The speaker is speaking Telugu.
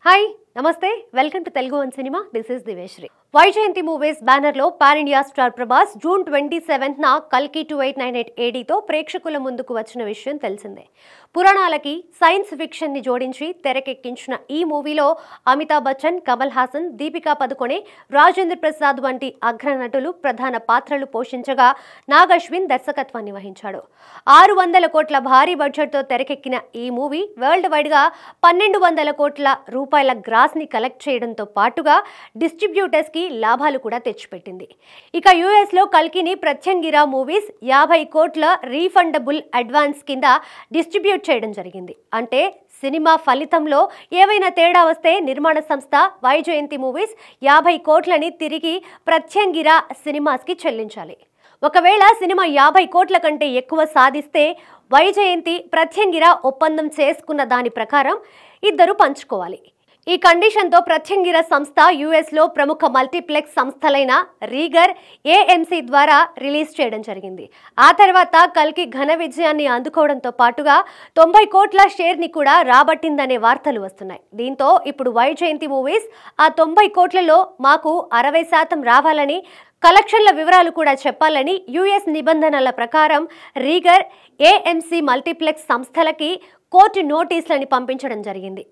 హాయ్ నమస్తే welcome to Telugu one cinema this is దివేశ్రీ వైజయంతి మూవీస్ బ్యానర్ లో pan India star Prabhas June 27న కల్కి 2898 ఏడీతో ప్రేక్షకుల ముందుకు వచ్చిన విషయం తెలిసిందే. పురాణాలకి సైన్స్ ఫిక్షన్ ని జోడించి తెరకెక్కించిన ఈ మూవీలో అమితాబ్ బచ్చన్, కమల్ హాసన్, దీపికా పదుకొనే, రాజేంద్ర ప్రసాద్ వంటి అగ్రనటులు ప్రధాన పాత్రలు పోషించగా నాగ్ అశ్విన్ దర్శకత్వాన్ని వహించాడు. 600 కోట్ల భారీ బడ్జెట్ తో తెరకెక్కిన ఈ మూవీ వరల్డ్ వైడ్ గా 1200 కోట్ల రూపాయల గ్రాస్ ని కలెక్ట్ చేయడంతో పాటుగా డిస్ట్రిబ్యూటర్స్ కి లాభాలు కూడా తెచ్చిపెట్టింది. ఇక యుఎస్ లో కల్కిని ప్రత్యంగిరా మూవీస్ 50 కోట్ల రీఫండబుల్ అడ్వాన్స్ కింద డిస్ట్రిబ్యూట్ చేయడం జరిగింది. అంటే సినిమా ఫలితంలో ఏవైనా తేడా వస్తే నిర్మాణ సంస్థ వైజయంతి మూవీస్ 50 కోట్లని తిరిగి ప్రత్యంగిరా సినిమాస్ కి చెల్లించాలి. ఒకవేళ సినిమా 50 కోట్ల కంటే ఎక్కువ సాధిస్తే వైజయంతి ప్రత్యంగిరా ఒప్పందం చేసుకున్న దాని ప్రకారం ఇద్దరు పంచుకోవాలి. ఈ కండిషన్తో ప్రత్యంగిరా సంస్థ యుఎస్లో ప్రముఖ మల్టీప్లెక్స్ సంస్థలైన రీగర్, ఏఎంసీ ద్వారా రిలీజ్ చేయడం జరిగింది. ఆ తర్వాత కల్కి ఘన విజయాన్ని అందుకోవడంతో పాటుగా 90 కోట్ల షేర్ని కూడా రాబట్టిందనే వార్తలు వస్తున్నాయి. దీంతో ఇప్పుడు వైజయంతి మూవీస్ ఆ 90 కోట్లలో మాకు 60% రావాలని, కలెక్షన్ల వివరాలు కూడా చెప్పాలని యుఎస్ నిబంధనల ప్రకారం రీగర్, ఏఎంసీ మల్టీప్లెక్స్ సంస్థలకి కోర్టు నోటీసులని పంపించడం జరిగింది.